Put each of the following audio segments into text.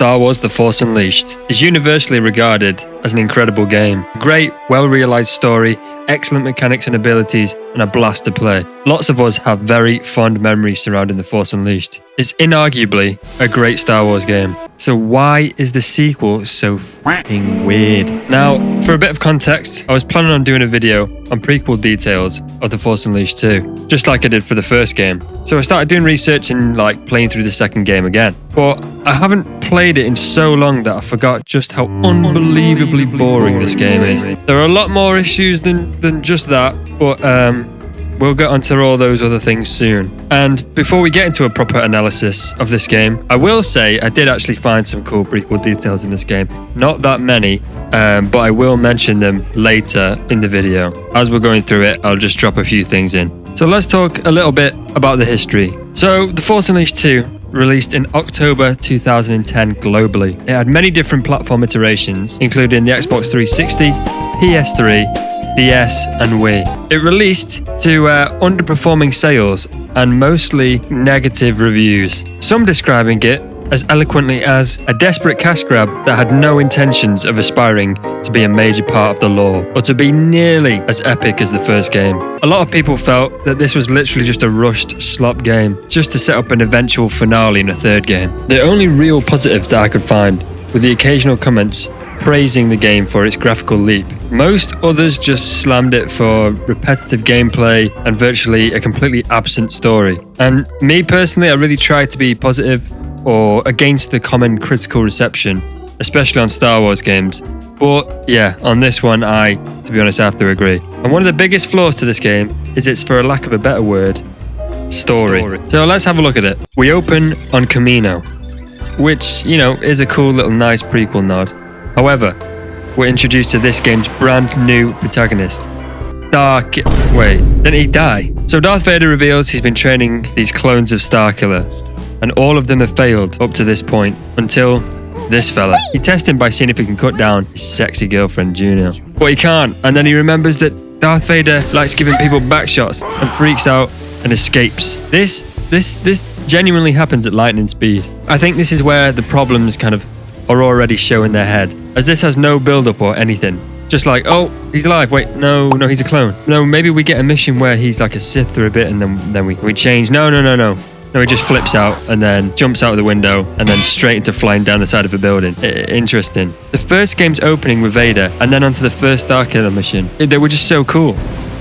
Star Wars The Force Unleashed is universally regarded as an incredible game. Great, well-realized story, excellent mechanics and abilities, and a blast to play. Lots of us have very fond memories surrounding The Force Unleashed. It's inarguably a great Star Wars game. So why is the sequel so f***ing weird? Now, for a bit of context, I was planning on doing a video on prequel details of The Force Unleashed 2, just like I did for the first game. So I started doing research and playing through the second game again. But I haven't played it in so long that I forgot just how unbelievably boring this game is. There are a lot more issues than just that, but we'll get onto all those other things soon. And before we get into a proper analysis of this game, I will say I did actually find some cool prequel details in this game. Not that many, but I will mention them later in the video. As we're going through it, I'll just drop a few things in. So let's talk a little bit about the history. So The Force Unleashed 2 released in October 2010 globally. It had many different platform iterations, including the Xbox 360, PS3, DS and Wii. It released to underperforming sales and mostly negative reviews. Some describing it as eloquently as a desperate cash grab that had no intentions of aspiring to be a major part of the lore or to be nearly as epic as the first game. A lot of people felt that this was literally just a rushed slop game just to set up an eventual finale in a third game. The only real positives that I could find were the occasional comments praising the game for its graphical leap. Most others just slammed it for repetitive gameplay and virtually a completely absent story. And me personally, I really tried to be positive or against the common critical reception, especially on Star Wars games. But yeah, on this one, to be honest, I have to agree. And one of the biggest flaws to this game is its, for a lack of a better word, story. So let's have a look at it. We open on Kamino, which, is a cool little nice prequel nod. However, we're introduced to this game's brand new protagonist. Didn't he die? So Darth Vader reveals he's been training these clones of Starkiller, and all of them have failed up to this point, until this fella. He tests him by seeing if he can cut down his sexy girlfriend, Juno. But he can't, and then he remembers that Darth Vader likes giving people back shots and freaks out and escapes. This genuinely happens at lightning speed. I think this is where the problems are already showing their head, as this has no build-up or anything. Just like, oh, he's alive. Wait, no, he's a clone. No, maybe we get a mission where he's like a Sith for a bit, and then we change. No. No, he just flips out and then jumps out of the window and then straight into flying down the side of a building. Interesting. The first game's opening with Vader and then onto the first Starkiller mission. They were just so cool.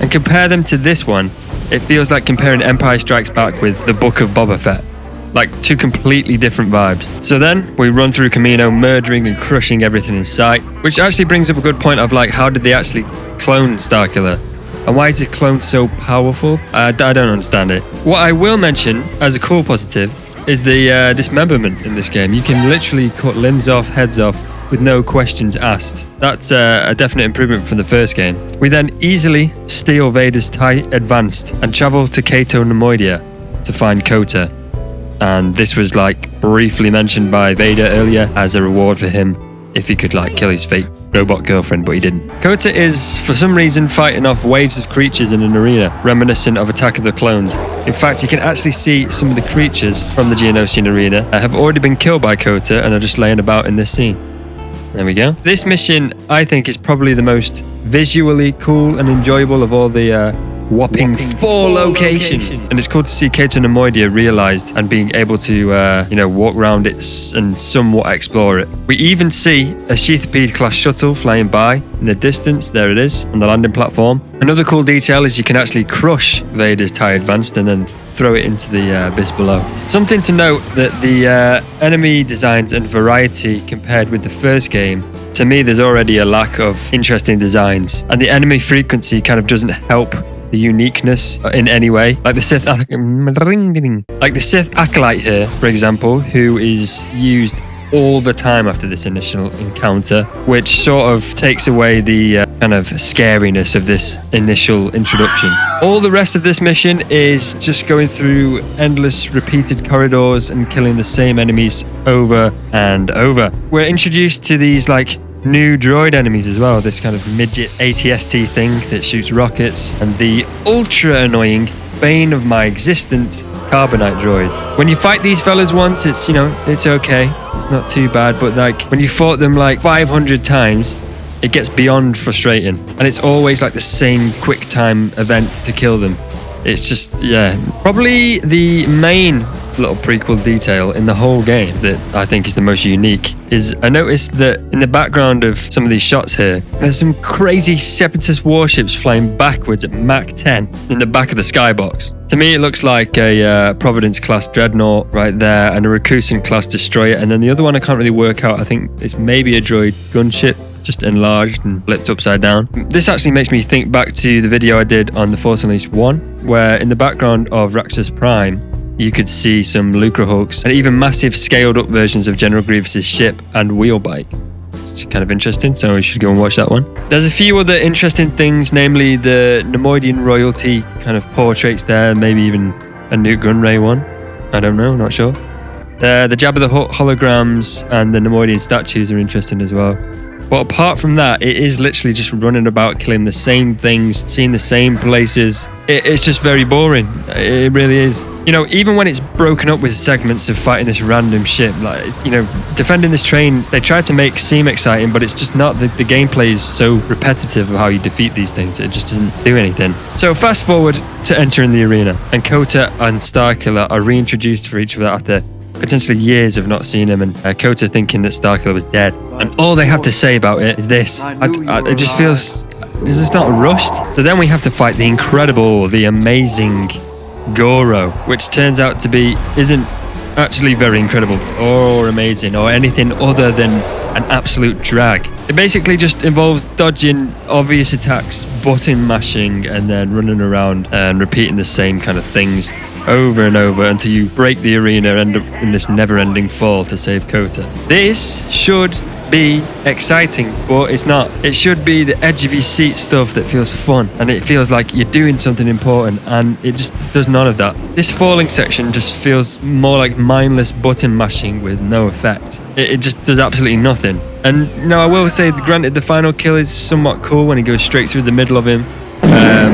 And compare them to this one, it feels like comparing Empire Strikes Back with the Book of Boba Fett. Like two completely different vibes. So then we run through Kamino, murdering and crushing everything in sight, which actually brings up a good point of how did they actually clone Starkiller? And why is this clone so powerful? I don't understand it. What I will mention as a cool positive is the dismemberment in this game. You can literally cut limbs off, heads off, with no questions asked. That's a definite improvement from the first game. We then easily steal Vader's TIE Advanced and travel to Cato, Neimoidia to find Kota. And this was briefly mentioned by Vader earlier as a reward for him if he could kill his fake robot girlfriend, but he didn't. Kota is for some reason fighting off waves of creatures in an arena, reminiscent of Attack of the Clones. In fact, you can actually see some of the creatures from the Geonosian arena have already been killed by Kota and are just laying about in this scene. There we go. This mission, I think, is probably the most visually cool and enjoyable of all the whopping 4 locations. And it's cool to see Cato Neimoidia realized and being able to walk around it and somewhat explore it. We even see a Sheathpede class shuttle flying by in the distance. There it is on the landing platform. Another cool detail is you can actually crush Vader's TIE Advanced and then throw it into the abyss below. Something to note that the enemy designs and variety compared with the first game, to me there's already a lack of interesting designs, and the enemy frequency doesn't help the uniqueness in any way. Like the Sith Acolyte here, for example, who is used all the time after this initial encounter, which sort of takes away the scariness of this initial introduction. All the rest of this mission is just going through endless repeated corridors and killing the same enemies over and over. We're introduced to these new droid enemies as well, this midget ATST thing that shoots rockets, and the ultra annoying bane of my existence, carbonite droid. When you fight these fellas once, it's, you know, it's okay. It's not too bad, but like when you fought them like 500 times, it gets beyond frustrating. And it's always like the same quick time event to kill them. It's just, yeah. Probably the main little prequel detail in the whole game that I think is the most unique is I noticed that in the background of some of these shots here, there's some crazy separatist warships flying backwards at Mach 10 in the back of the skybox. To me, it looks like a Providence class dreadnought right there and a Rakusan class destroyer, and then the other one I can't really work out. I think it's maybe a droid gunship, just enlarged and flipped upside down. This actually makes me think back to the video I did on The Force Unleashed 1, where in the background of Raxus Prime, you could see some Lucra Hulks and even massive scaled up versions of General Grievous's ship and wheel bike. It's kind of interesting, so we should go and watch that one. There's a few other interesting things, namely the Neimoidian royalty kind of portraits there, maybe even a Nute Gunray one. I don't know, not sure. The Jabba the Hutt holograms and the Neimoidian statues are interesting as well. But apart from that, it is literally just running about killing the same things, seeing the same places. It's just very boring. It really is. You know, even when it's broken up with segments of fighting this random ship, like, you know, defending this train, they tried to make seem exciting, but it's just not. The gameplay is so repetitive of how you defeat these things. It just doesn't do anything. So fast forward to entering the arena, and Kota and Starkiller are reintroduced for each other after potentially years of not seeing him, and Kota thinking that Starkiller was dead. And all they have to say about it is this. It just feels... Is this not rushed? So then we have to fight the incredible, the amazing Goro, which turns out to be... isn't actually very incredible or amazing or anything other than an absolute drag. It basically just involves dodging obvious attacks, button mashing, and then running around and repeating the same kind of things over and over until you break the arena and end up in this never-ending fall to save Kota. This should be exciting, but it's not. It should be the edge of your seat stuff that feels fun, and it feels like you're doing something important, and it just does none of that. This falling section just feels more like mindless button mashing with no effect. It just does absolutely nothing. And no, I will say, granted, the final kill is somewhat cool when he goes straight through the middle of him.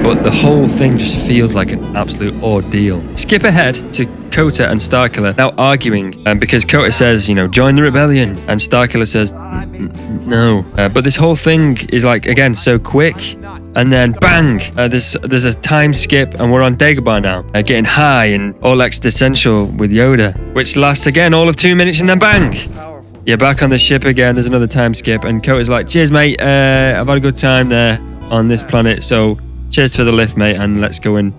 But the whole thing just feels like an absolute ordeal. Skip ahead to Kota and Starkiller now arguing, because Kota says, you know, join the rebellion, and Starkiller says, no. But this whole thing is like, again, so quick, and then bang, there's a time skip, and we're on Dagobah now, getting high and all existential with Yoda, which lasts again all of 2 minutes, and then bang, you're back on the ship again. There's another time skip, and Kota's like, cheers, mate. I've had a good time there on this planet, so cheers for the lift, mate, and let's go and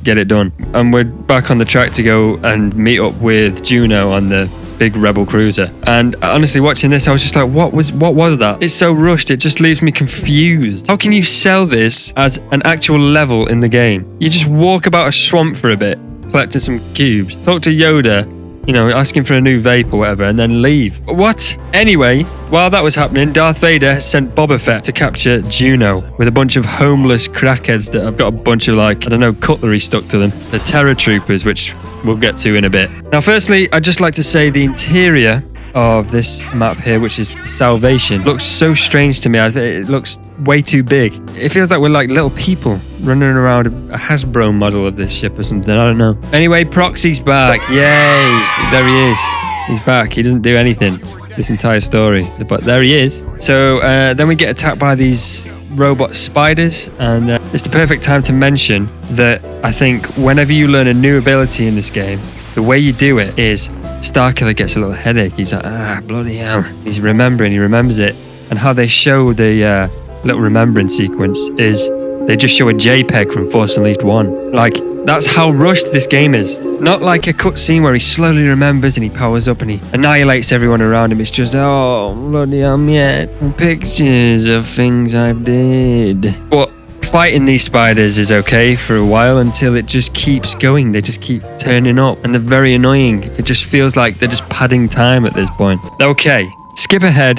get it done. And we're back on the track to go and meet up with Juno on the big rebel cruiser. And honestly, watching this, I was just like, what was that? It's so rushed, it just leaves me confused. How can you sell this as an actual level in the game? You just walk about a swamp for a bit, collecting some cubes, talk to Yoda, you know, asking for a new vape or whatever, and then leave. What? Anyway, while that was happening, Darth Vader has sent Boba Fett to capture Juno with a bunch of homeless crackheads that have got a bunch of, like, I don't know, cutlery stuck to them. The Terror Troopers, which we'll get to in a bit. Now, firstly, I'd just like to say the interior of this map here, which is Salvation, looks so strange to me. It looks way too big. It feels like we're like little people running around a Hasbro model of this ship or something. I don't know. Anyway, Proxy's back. Yay! There he is. He's back. He doesn't do anything this entire story, but there he is. So then we get attacked by these robot spiders, and it's the perfect time to mention that I think whenever you learn a new ability in this game, the way you do it is Starkiller gets a little headache. He's like, bloody hell. He remembers it. And how they show the little remembrance sequence is they just show a JPEG from Force Unleashed 1. Like, that's how rushed this game is. Not like a cutscene where he slowly remembers and he powers up and he annihilates everyone around him. It's just, oh, bloody hell, yeah, pictures of things I've did. But fighting these spiders is okay for a while until it just keeps going. They just keep turning up and they're very annoying. It just feels like they're just padding time at this point. Okay, skip ahead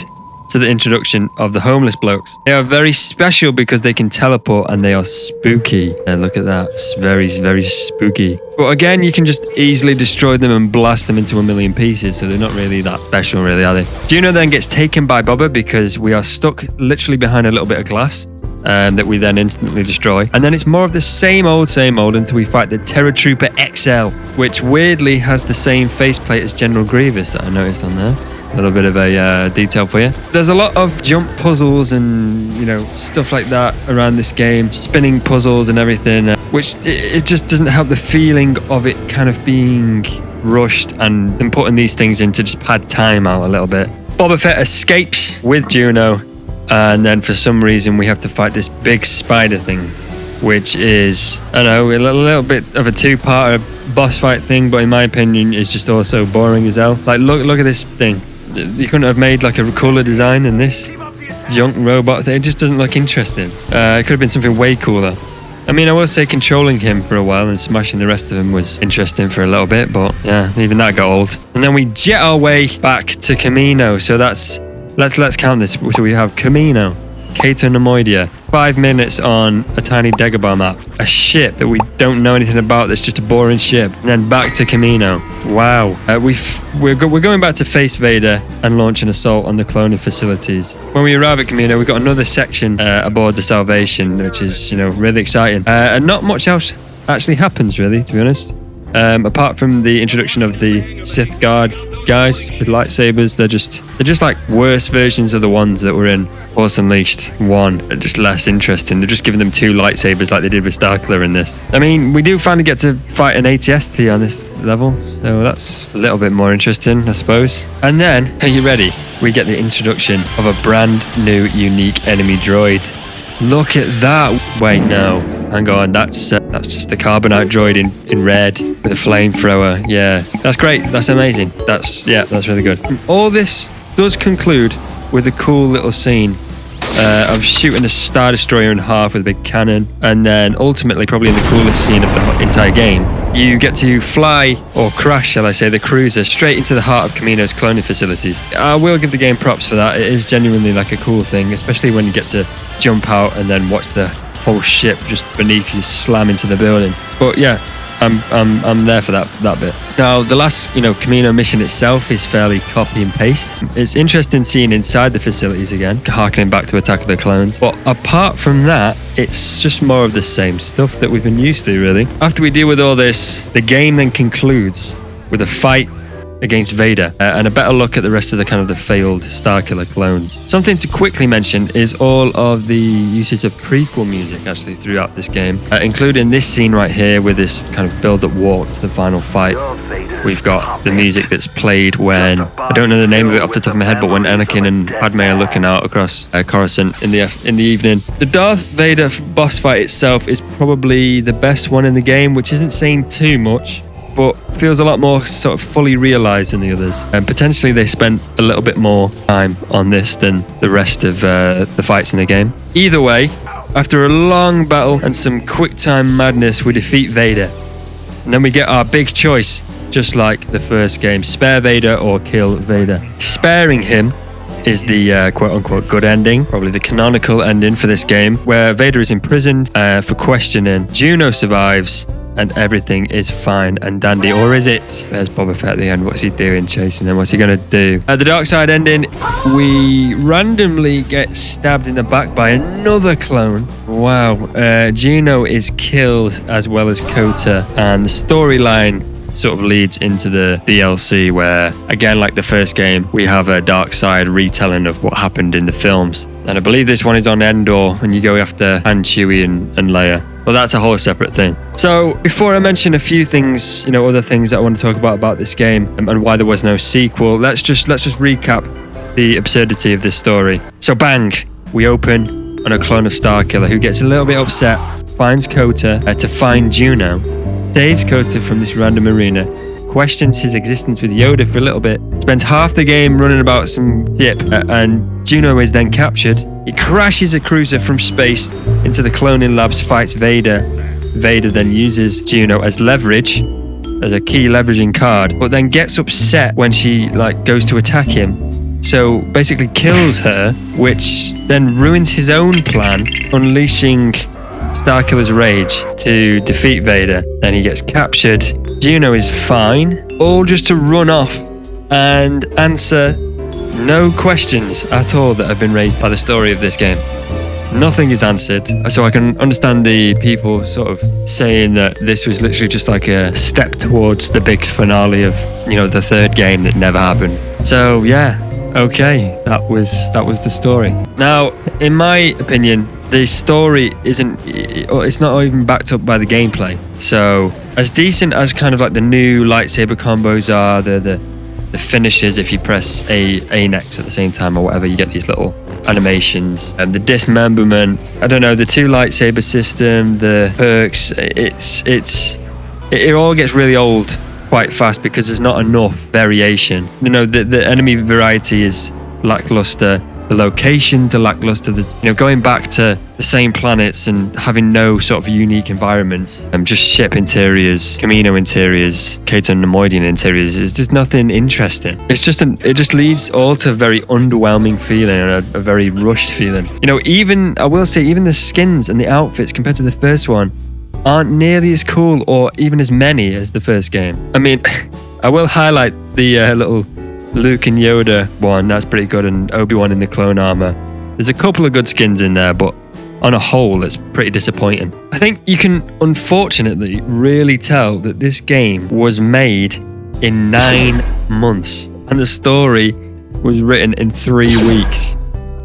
to the introduction of the homeless blokes. They are very special because they can teleport and they are spooky. Look at that. It's very, very spooky. But again, you can just easily destroy them and blast them into a million pieces, so they're not really that special, really, are they? Juno then gets taken by Boba because we are stuck literally behind a little bit of glass. that we then instantly destroy. And then it's more of the same old until we fight the Terror Trooper XL, which weirdly has the same faceplate as General Grievous that I noticed on there. A little bit of a detail for you. There's a lot of jump puzzles and, you know, stuff like that around this game. Spinning puzzles and everything, which it just doesn't help the feeling of it kind of being rushed and putting these things in to just pad time out a little bit. Boba Fett escapes with Juno, and then for some reason we have to fight this big spider thing, which is, I don't know, a little bit of a two-part boss fight thing, but in my opinion is just also boring as hell. Like, look at this thing. You couldn't have made like a cooler design than this junk robot thing. It just doesn't look interesting. It could have been something way cooler. I mean, I will say controlling him for a while and smashing the rest of him was interesting for a little bit, but yeah, even that got old. And then we jet our way back to Kamino. So that's, let's count this. So we have Kamino, Cato, Neimoidia, 5 minutes on a tiny Dagobah map, a ship that we don't know anything about, that's just a boring ship, and then back to Kamino. Wow. We're going back to face Vader and launch an assault on the cloning facilities. When we arrive at Kamino, we've got another section aboard the Salvation, which is, you know, really exciting. And not much else actually happens, really, to be honest. Apart from the introduction of the Sith Guard guys with lightsabers, they're just like worse versions of the ones that were in Force Unleashed 1. They're just less interesting. They're just giving them 2 lightsabers like they did with Starkiller in this. I mean, we do finally get to fight an ATST on this level, so that's a little bit more interesting, I suppose. And then, are you ready? We get the introduction of a brand new unique enemy droid. Look at that. Wait, no. Hang on, that's just the Carbonite droid in red with a flamethrower. Yeah, that's great. That's amazing. That's really good. All this does conclude with a cool little scene of shooting a Star Destroyer in half with a big cannon, and then ultimately, probably in the coolest scene of the entire game, you get to fly, or crash, shall I say, the cruiser straight into the heart of Kamino's cloning facilities. I will give the game props for that. It is genuinely like a cool thing, especially when you get to jump out and then watch the whole ship just beneath you slam into the building. But yeah, I'm there for that bit. Now, the last, Kamino mission itself is fairly copy and paste. It's interesting seeing inside the facilities again, harkening back to Attack of the Clones. But apart from that, it's just more of the same stuff that we've been used to, really. After we deal with all this, the game then concludes with a fight against Vader and a better look at the rest of the failed Starkiller clones. Something to quickly mention is all of the uses of prequel music actually throughout this game, including this scene right here with this kind of build-up walk to the final fight. We've got the music that's played when, I don't know the name of it off the top of my head, but when Anakin and Padme are looking out across Coruscant in the evening. The Darth Vader boss fight itself is probably the best one in the game, which isn't saying too much, but feels a lot more sort of fully realized than the others. And potentially they spent a little bit more time on this than the rest of the fights in the game. Either way, after a long battle and some quick time madness, we defeat Vader. And then we get our big choice, just like the first game: spare Vader or kill Vader. Sparing him is the quote-unquote good ending, probably the canonical ending for this game, where Vader is imprisoned for questioning. Juno survives, and everything is fine and dandy. Or is it? There's Boba Fett at the end. What's he doing chasing them? What's he going to do? At the dark side ending, we randomly get stabbed in the back by another clone. Wow. Juno is killed as well as Kota. And the storyline sort of leads into the DLC where, again, like the first game, we have a dark side retelling of what happened in the films. And I believe this one is on Endor, and you go after Han, Chewie, and Leia. Well, that's a whole separate thing. So before I mention a few things, other things that I want to talk about this game and why there was no sequel, let's just recap the absurdity of this story. So bang, we open on a clone of Starkiller who gets a little bit upset, finds Kota to find Juno, saves Kota from this random arena, questions his existence with Yoda for a little bit, spends half the game running about some ship, and Juno is then captured. He crashes a cruiser from space into the cloning labs, fights Vader. Vader then uses Juno as leverage, as a key leveraging card, but then gets upset when she goes to attack him. So basically kills her, which then ruins his own plan, unleashing Starkiller's rage to defeat Vader. Then he gets captured. Juno is fine, all just to run off and answer no questions at all that have been raised by the story of this game. Nothing is answered. So I can understand the people sort of saying that this was literally just like a step towards the big finale of, the third game that never happened. So yeah, okay, that was the story. Now, in my opinion, the story it's not even backed up by the gameplay. So as decent as kind of like the new lightsaber combos are, the finishes, if you press A next at the same time or whatever, you get these little animations, and the dismemberment, I don't know, the two lightsaber system, the perks, it all gets really old quite fast because there's not enough variation. The enemy variety is lackluster, the locations are lackluster. Going back to the same planets and having no sort of unique environments, just ship interiors, Kamino interiors, Cato and Neimoidian interiors, is just nothing interesting. It just leads all to a very underwhelming feeling and a very rushed feeling. I will say, even the skins and the outfits compared to the first one aren't nearly as cool or even as many as the first game. I mean, I will highlight the little Luke and Yoda one. That's pretty good, and Obi-Wan in the clone armor. There's a couple of good skins in there, but on a whole, it's pretty disappointing. I think you can unfortunately really tell that this game was made in 9 months, and the story was written in 3 weeks.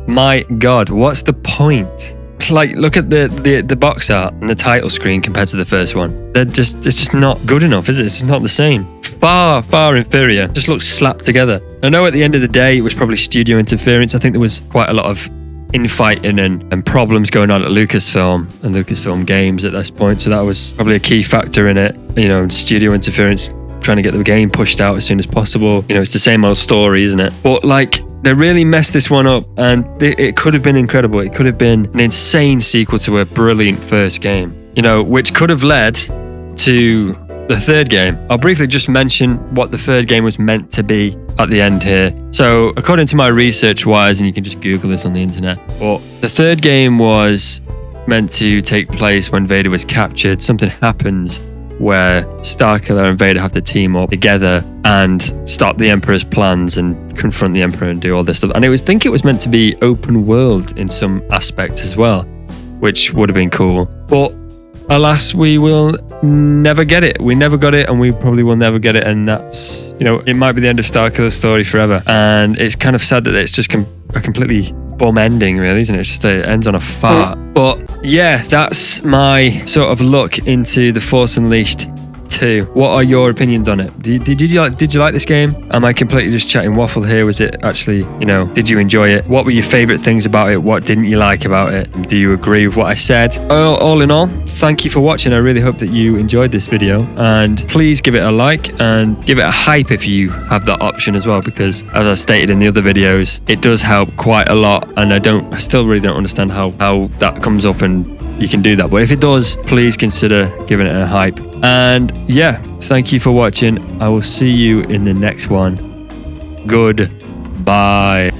My God, what's the point? Like, look at the box art and the title screen compared to the first one. It's just not good enough, is it? It's just not the same. Far inferior. Just looks slapped together. I know at the end of the day, it was probably studio interference. I think there was quite a lot of infighting and problems going on at Lucasfilm and Lucasfilm Games at this point. So that was probably a key factor in it. Studio interference, trying to get the game pushed out as soon as possible. It's the same old story, isn't it? But they really messed this one up, and it could have been incredible. It could have been an insane sequel to a brilliant first game, which could have led to the third game. I'll briefly just mention what the third game was meant to be at the end here. So according to my research wise, and you can just Google this on the internet, but the third game was meant to take place when Vader was captured. Something happens where Starkiller and Vader have to team up together and stop the Emperor's plans and confront the Emperor and do all this stuff. And I think it was meant to be open world in some aspects as well, which would have been cool. But alas, we will never get it. We never got it, and we probably will never get it. And that's, it might be the end of Starkiller's story forever. And it's kind of sad that it's just a completely bum ending, really, isn't it? It ends on a fart. But yeah, that's my sort of look into The Force Unleashed 2. What are your opinions on it? Did you like this game? Am I completely just chatting waffle here? Was it actually, did you enjoy it? What were your favorite things about it? What didn't you like about it? Do you agree with what I said? All in all, thank you for watching. I really hope that you enjoyed this video, and please give it a like and give it a hype if you have that option as well, because as I stated in the other videos, it does help quite a lot, and I still really don't understand how that comes up and you can do that. But if it does, please consider giving it a hype. And yeah, thank you for watching. I will see you in the next one. Goodbye.